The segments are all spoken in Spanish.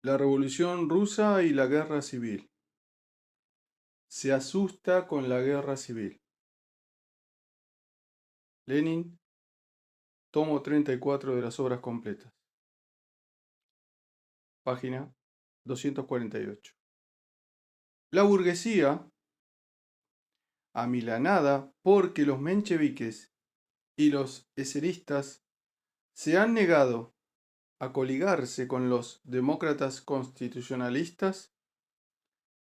La Revolución Rusa y la Guerra Civil. Se asusta con la guerra civil. Lenin, tomo 34 de las obras completas. Página 248. La burguesía, amilanada porque los mencheviques y los eseristas se han negado a coligarse con los demócratas constitucionalistas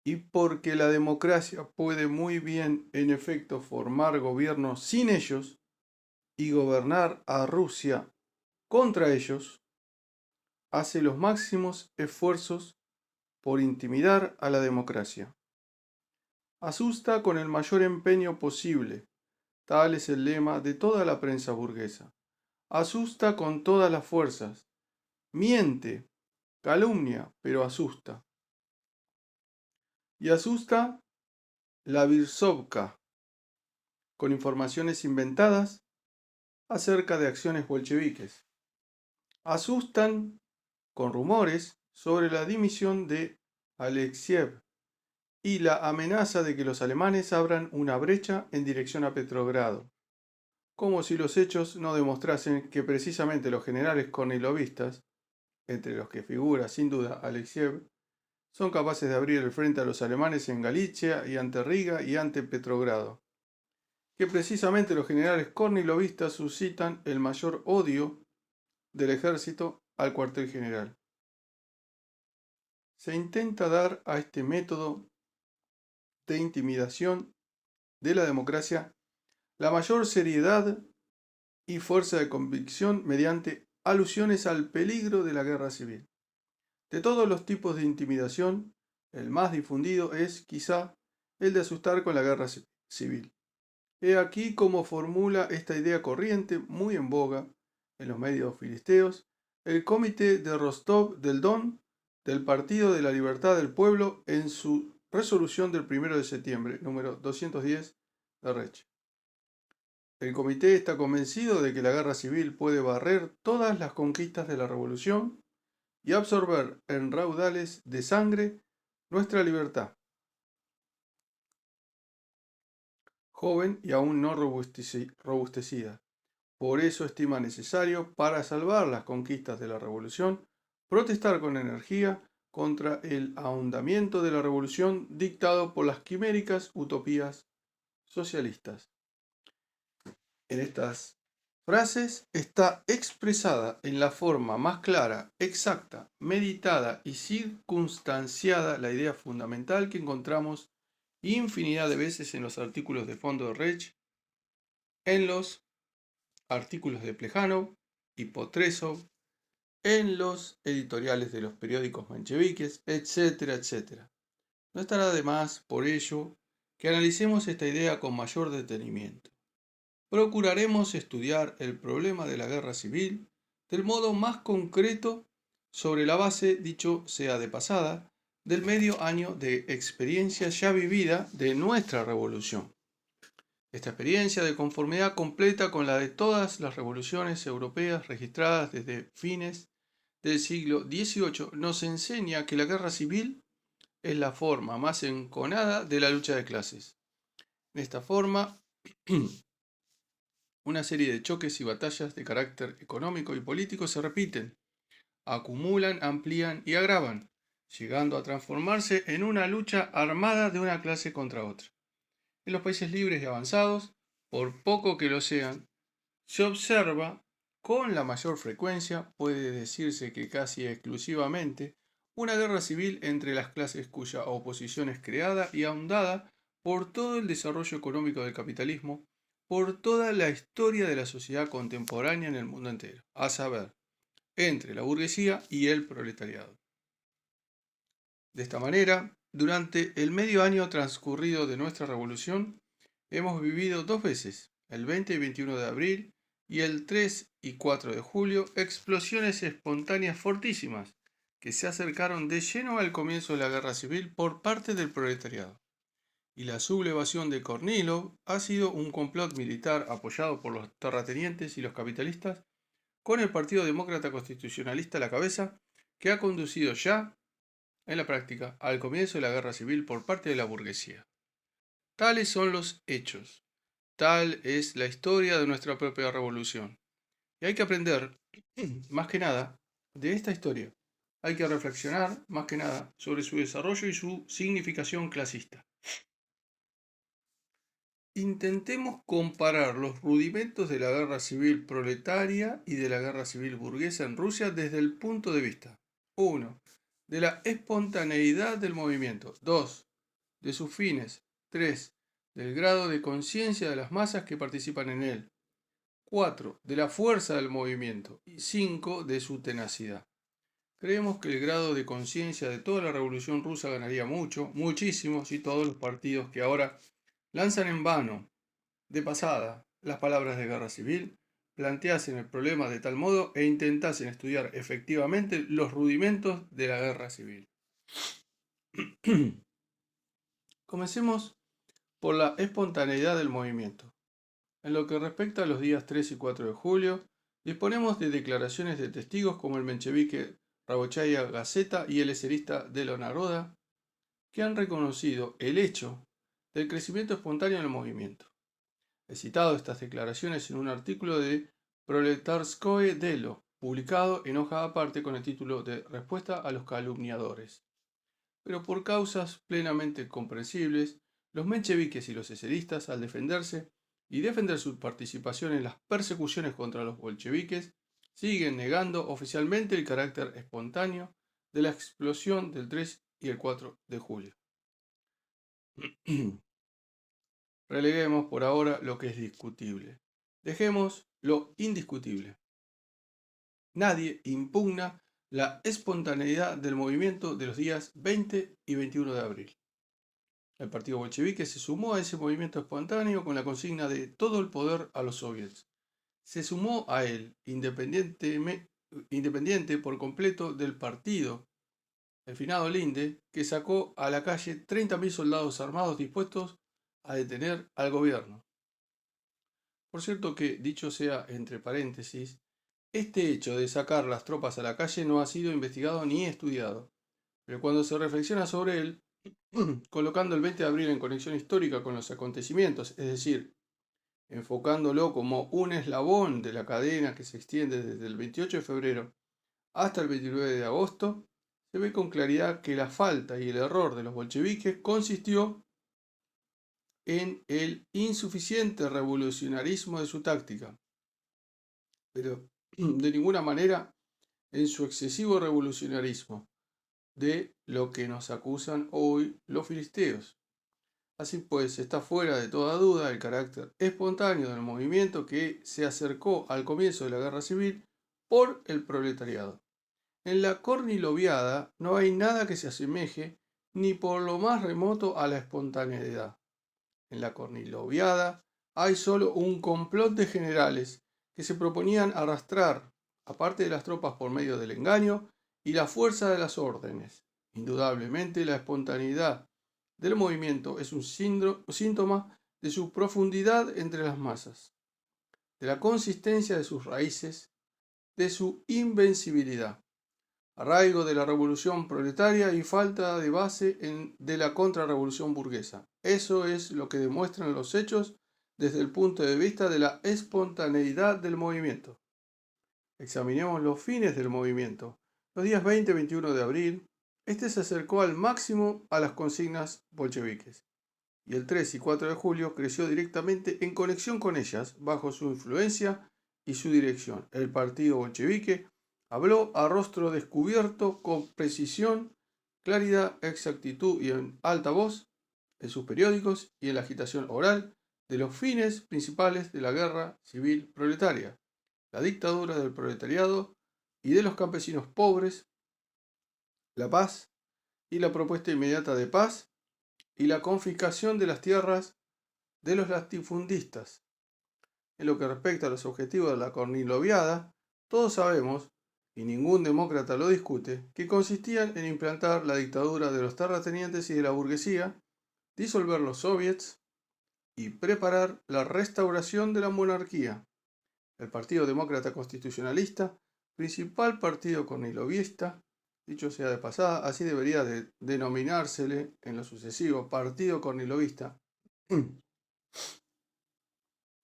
y porque la democracia puede muy bien en efecto formar gobierno sin ellos y gobernar a Rusia contra ellos, hace los máximos esfuerzos por intimidar a la democracia. Asusta con el mayor empeño posible, tal es el lema de toda la prensa burguesa. Asusta con todas las fuerzas, miente, calumnia, pero asusta. Y asusta la Virsovka, con informaciones inventadas acerca de acciones bolcheviques. Asustan con rumores sobre la dimisión de Alexiev y la amenaza de que los alemanes abran una brecha en dirección a Petrogrado, como si los hechos no demostrasen que precisamente los generales kornilovistas, entre los que figura sin duda Alexiev, son capaces de abrir el frente a los alemanes en Galicia y ante Riga y ante Petrogrado, que precisamente los generales kornilovistas suscitan el mayor odio del ejército al cuartel general. Se intenta dar a este método de intimidación de la democracia la mayor seriedad y fuerza de convicción mediante alusiones al peligro de la guerra civil. De todos los tipos de intimidación, el más difundido es, quizá, el de asustar con la guerra civil. He aquí cómo formula esta idea corriente, muy en boga en los medios filisteos, el Comité de Rostov del Don del Partido de la Libertad del Pueblo en su resolución del 1 de septiembre, número 210 de Reich. El comité está convencido de que la guerra civil puede barrer todas las conquistas de la revolución y absorber en raudales de sangre nuestra libertad, joven y aún no robustecida. Por eso estima necesario, para salvar las conquistas de la revolución, protestar con energía contra el ahondamiento de la revolución dictado por las quiméricas utopías socialistas. En estas frases está expresada en la forma más clara, exacta, meditada y circunstanciada la idea fundamental que encontramos infinidad de veces en los artículos de fondo de Reich, en los artículos de Plejánov y Potresov, en los editoriales de los periódicos mencheviques, etcétera, etcétera. No estará de más, por ello, que analicemos esta idea con mayor detenimiento. Procuraremos estudiar el problema de la guerra civil del modo más concreto sobre la base, dicho sea de pasada, del medio año de experiencia ya vivida de nuestra revolución. Esta experiencia de conformidad completa con la de todas las revoluciones europeas registradas desde fines del siglo XVIII nos enseña que la guerra civil es la forma más enconada de la lucha de clases. En esta forma, una serie de choques y batallas de carácter económico y político se repiten, acumulan, amplían y agravan, llegando a transformarse en una lucha armada de una clase contra otra. En los países libres y avanzados, por poco que lo sean, se observa con la mayor frecuencia, puede decirse que casi exclusivamente, una guerra civil entre las clases cuya oposición es creada y ahondada por todo el desarrollo económico del capitalismo, por toda la historia de la sociedad contemporánea en el mundo entero, a saber, entre la burguesía y el proletariado. De esta manera, durante el medio año transcurrido de nuestra revolución, hemos vivido dos veces, el 20 y 21 de abril y el 3 y 4 de julio, explosiones espontáneas fortísimas que se acercaron de lleno al comienzo de la guerra civil por parte del proletariado. Y la sublevación de Kornilov ha sido un complot militar apoyado por los terratenientes y los capitalistas, con el Partido Demócrata Constitucionalista a la cabeza, que ha conducido ya en la práctica, al comienzo de la guerra civil por parte de la burguesía. Tales son los hechos. Tal es la historia de nuestra propia revolución. Y hay que aprender, más que nada, de esta historia. Hay que reflexionar, más que nada, sobre su desarrollo y su significación clasista. Intentemos comparar los rudimentos de la guerra civil proletaria y de la guerra civil burguesa en Rusia desde el punto de vista 1. De la espontaneidad del movimiento. 2. De sus fines. 3. Del grado de conciencia de las masas que participan en él. 4. De la fuerza del movimiento. Y 5. De su tenacidad. Creemos que el grado de conciencia de toda la revolución rusa ganaría mucho, muchísimo, si todos los partidos que ahora lanzan en vano, de pasada, las palabras de guerra civil, planteasen el problema de tal modo e intentasen estudiar efectivamente los rudimentos de la guerra civil. Comencemos por la espontaneidad del movimiento. En lo que respecta a los días 3 y 4 de julio, disponemos de declaraciones de testigos como el menchevique Rabochaya Gaceta y el eserista Delo Naroda, que han reconocido el hecho del crecimiento espontáneo del movimiento. He citado estas declaraciones en un artículo de Proletarskoe Delo, publicado en hoja aparte con el título de Respuesta a los calumniadores. Pero por causas plenamente comprensibles, los mencheviques y los eseristas, al defenderse y defender su participación en las persecuciones contra los bolcheviques, siguen negando oficialmente el carácter espontáneo de la explosión del 3 y el 4 de julio. Releguemos por ahora lo que es discutible. Dejemos lo indiscutible. Nadie impugna la espontaneidad del movimiento de los días 20 y 21 de abril. El partido bolchevique se sumó a ese movimiento espontáneo con la consigna de todo el poder a los soviets. Se sumó a él, independiente por completo del partido, el finado Linde, que sacó a la calle 30.000 soldados armados dispuestos a detener al gobierno. Por cierto que, dicho sea entre paréntesis, este hecho de sacar las tropas a la calle no ha sido investigado ni estudiado, pero cuando se reflexiona sobre él, colocando el 20 de abril en conexión histórica con los acontecimientos, es decir, enfocándolo como un eslabón de la cadena que se extiende desde el 28 de febrero hasta el 29 de agosto, se ve con claridad que la falta y el error de los bolcheviques consistió en el insuficiente revolucionarismo de su táctica, pero de ninguna manera en su excesivo revolucionarismo, de lo que nos acusan hoy los filisteos. Así pues, está fuera de toda duda el carácter espontáneo del movimiento que se acercó al comienzo de la guerra civil por el proletariado. En la Korniloviada no hay nada que se asemeje ni por lo más remoto a la espontaneidad. En la Korniloviada hay solo un complot de generales que se proponían arrastrar, aparte de las tropas por medio del engaño y la fuerza de las órdenes. Indudablemente la espontaneidad del movimiento es un síntoma de su profundidad entre las masas, de la consistencia de sus raíces, de su invencibilidad, arraigo de la revolución proletaria y falta de base de la contrarrevolución burguesa. Eso es lo que demuestran los hechos desde el punto de vista de la espontaneidad del movimiento. Examinemos los fines del movimiento. Los días 20 y 21 de abril, este se acercó al máximo a las consignas bolcheviques, y el 3 y 4 de julio creció directamente en conexión con ellas, bajo su influencia y su dirección. El partido bolchevique habló a rostro descubierto con precisión, claridad, exactitud y en alta voz en sus periódicos y en la agitación oral de los fines principales de la guerra civil proletaria, la dictadura del proletariado y de los campesinos pobres, la paz y la propuesta inmediata de paz y la confiscación de las tierras de los latifundistas. En lo que respecta a los objetivos de la Korniloviada, todos sabemos, y ningún demócrata lo discute, que consistían en implantar la dictadura de los terratenientes y de la burguesía, disolver los soviets y preparar la restauración de la monarquía. El Partido Demócrata Constitucionalista, principal partido kornilovista, Dicho sea de pasada, así debería denominársele en lo sucesivo Partido Kornilovista,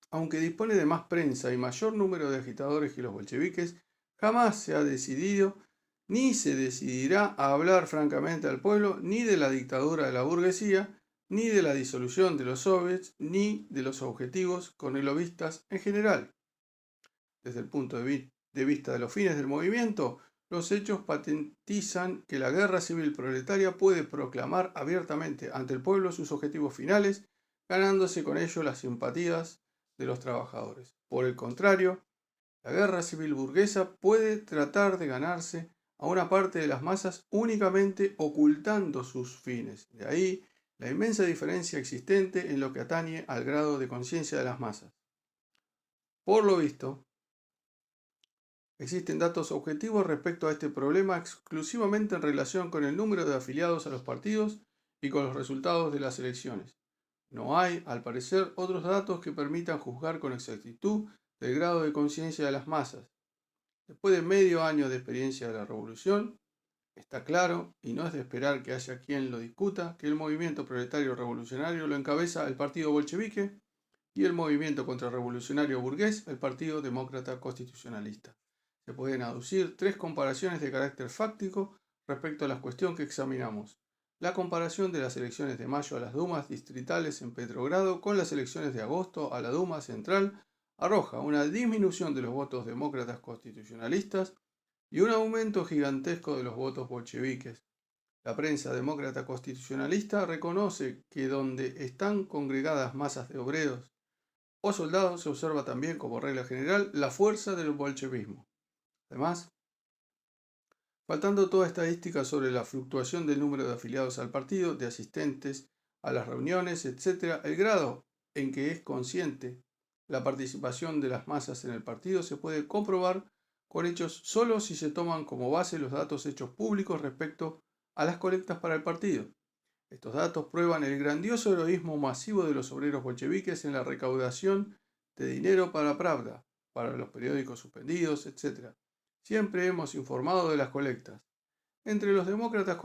aunque dispone de más prensa y mayor número de agitadores que los bolcheviques, jamás se ha decidido ni se decidirá a hablar francamente al pueblo ni de la dictadura de la burguesía, ni de la disolución de los soviets, ni de los objetivos kornilovistas en general. Desde el punto de vista de los fines del movimiento, los hechos patentizan que la guerra civil proletaria puede proclamar abiertamente ante el pueblo sus objetivos finales, ganándose con ello las simpatías de los trabajadores. Por el contrario, la guerra civil burguesa puede tratar de ganarse a una parte de las masas únicamente ocultando sus fines. De ahí la inmensa diferencia existente en lo que atañe al grado de conciencia de las masas. Por lo visto, existen datos objetivos respecto a este problema exclusivamente en relación con el número de afiliados a los partidos y con los resultados de las elecciones. No hay, al parecer, otros datos que permitan juzgar con exactitud del grado de conciencia de las masas. Después de medio año de experiencia de la revolución, está claro, y no es de esperar que haya quien lo discuta, que el movimiento proletario revolucionario lo encabeza el partido bolchevique y el movimiento contrarrevolucionario burgués el Partido Demócrata Constitucionalista. Se pueden aducir tres comparaciones de carácter fáctico respecto a la cuestión que examinamos. La comparación de las elecciones de mayo a las dumas distritales en Petrogrado con las elecciones de agosto a la Duma Central arroja una disminución de los votos demócratas constitucionalistas y un aumento gigantesco de los votos bolcheviques. La prensa demócrata constitucionalista reconoce que donde están congregadas masas de obreros o soldados se observa también como regla general la fuerza del bolchevismo. Además, faltando toda estadística sobre la fluctuación del número de afiliados al partido, de asistentes a las reuniones, etc., el grado en que es consciente la participación de las masas en el partido se puede comprobar con hechos solo si se toman como base los datos hechos públicos respecto a las colectas para el partido. Estos datos prueban el grandioso heroísmo masivo de los obreros bolcheviques en la recaudación de dinero para Pravda, para los periódicos suspendidos, etc. Siempre hemos informado de las colectas. Entre los demócratas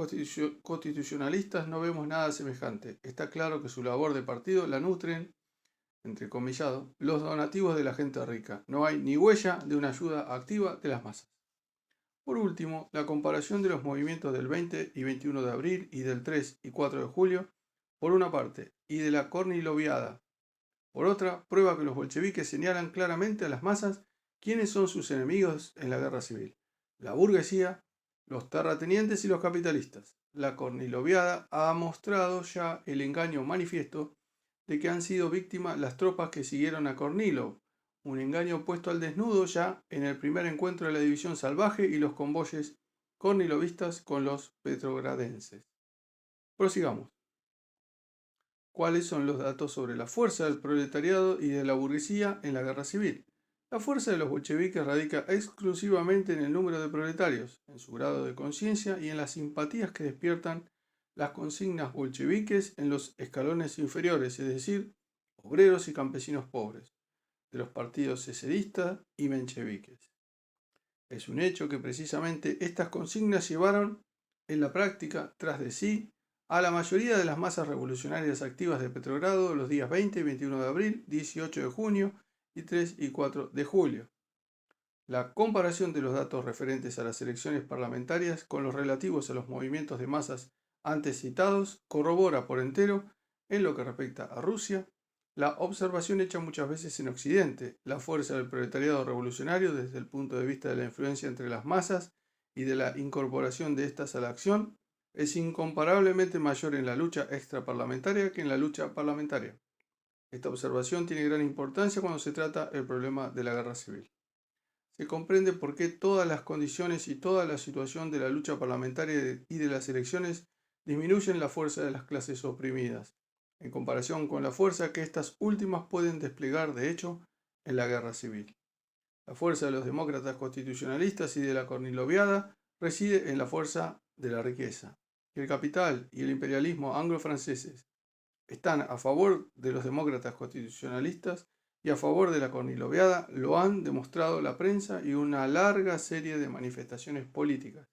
constitucionalistas no vemos nada semejante. Está claro que su labor de partido la nutren, entrecomillado, los donativos de la gente rica. No hay ni huella de una ayuda activa de las masas. Por último, la comparación de los movimientos del 20 y 21 de abril y del 3 y 4 de julio, por una parte, y de la Korniloviada, por otra, prueba que los bolcheviques señalan claramente a las masas quiénes son sus enemigos en la guerra civil: la burguesía, los terratenientes y los capitalistas. La Korniloviada ha mostrado ya el engaño manifiesto de que han sido víctimas las tropas que siguieron a Kornilov, un engaño puesto al desnudo ya en el primer encuentro de la división salvaje y los convoyes kornilovistas con los petrogradenses. Prosigamos. ¿Cuáles son los datos sobre la fuerza del proletariado y de la burguesía en la guerra civil? La fuerza de los bolcheviques radica exclusivamente en el número de proletarios, en su grado de conciencia y en las simpatías que despiertan las consignas bolcheviques en los escalones inferiores, es decir, obreros y campesinos pobres, de los partidos seceristas y mencheviques. Es un hecho que precisamente estas consignas llevaron en la práctica tras de sí a la mayoría de las masas revolucionarias activas de Petrogrado los días 20 y 21 de abril, 18 de junio y 3 y 4 de julio. La comparación de los datos referentes a las elecciones parlamentarias con los relativos a los movimientos de masas antes citados corrobora por entero, en lo que respecta a Rusia, la observación hecha muchas veces en Occidente: la fuerza del proletariado revolucionario desde el punto de vista de la influencia entre las masas y de la incorporación de éstas a la acción es incomparablemente mayor en la lucha extraparlamentaria que en la lucha parlamentaria. Esta observación tiene gran importancia cuando se trata el problema de la guerra civil. Se comprende por qué todas las condiciones y toda la situación de la lucha parlamentaria y de las elecciones disminuyen la fuerza de las clases oprimidas, en comparación con la fuerza que estas últimas pueden desplegar de hecho en la guerra civil. La fuerza de los demócratas constitucionalistas y de la Korniloviada reside en la fuerza de la riqueza. Que el capital y el imperialismo anglo-franceses están a favor de los demócratas constitucionalistas y a favor de la Korniloviada lo han demostrado la prensa y una larga serie de manifestaciones políticas.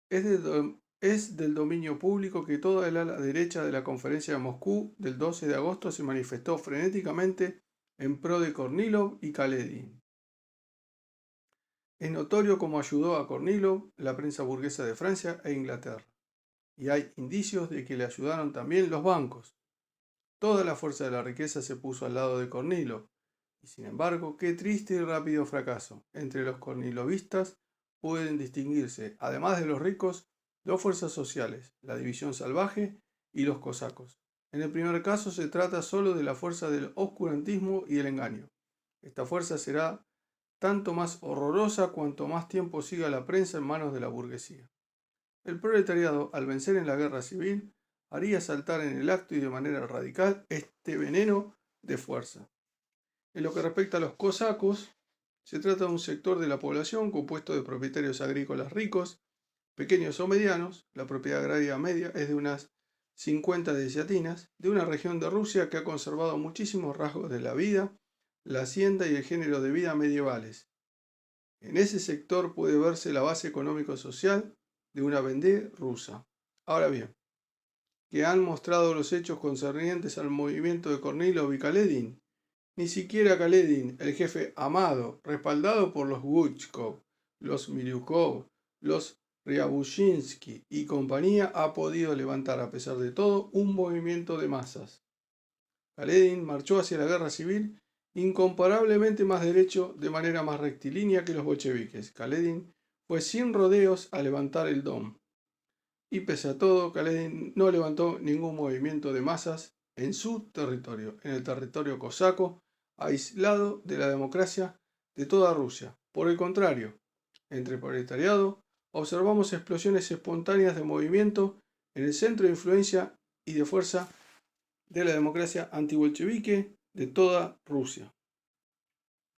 Es del dominio público que toda el ala derecha de la Conferencia de Moscú del 12 de agosto se manifestó frenéticamente en pro de Kornilov y Kaledin. Es notorio cómo ayudó a Kornilov la prensa burguesa de Francia e Inglaterra, y hay indicios de que le ayudaron también los bancos. Toda la fuerza de la riqueza se puso al lado de Kornilov, y sin embargo, qué triste y rápido fracaso. Entre los kornilovistas pueden distinguirse, además de los ricos, dos fuerzas sociales, la división salvaje y los cosacos. En el primer caso se trata solo de la fuerza del oscurantismo y el engaño. Esta fuerza será tanto más horrorosa cuanto más tiempo siga la prensa en manos de la burguesía. El proletariado, al vencer en la guerra civil, haría saltar en el acto y de manera radical este veneno de fuerza. En lo que respecta a los cosacos, se trata de un sector de la población compuesto de propietarios agrícolas ricos, pequeños o medianos. La propiedad agraria media es de unas 50 desiatinas, de una región de Rusia que ha conservado muchísimos rasgos de la vida, la hacienda y el género de vida medievales. En ese sector puede verse la base económico-social de una vendée rusa. Ahora bien, ¿qué han mostrado los hechos concernientes al movimiento de Kornilov y Kaledin? Ni siquiera Kaledin, el jefe amado, respaldado por los Guchkov, los Milyukov, los Ryabushinsky y compañía, ha podido levantar, a pesar de todo, un movimiento de masas. Kaledin marchó hacia la guerra civil incomparablemente más derecho, de manera más rectilínea que los bolcheviques. Kaledin fue sin rodeos a levantar el Dom. Y pese a todo, Kaledin no levantó ningún movimiento de masas en su territorio, en el territorio cosaco, aislado de la democracia de toda Rusia. Por el contrario, entre el proletariado observamos explosiones espontáneas de movimiento en el centro de influencia y de fuerza de la democracia antibolchevique de toda Rusia.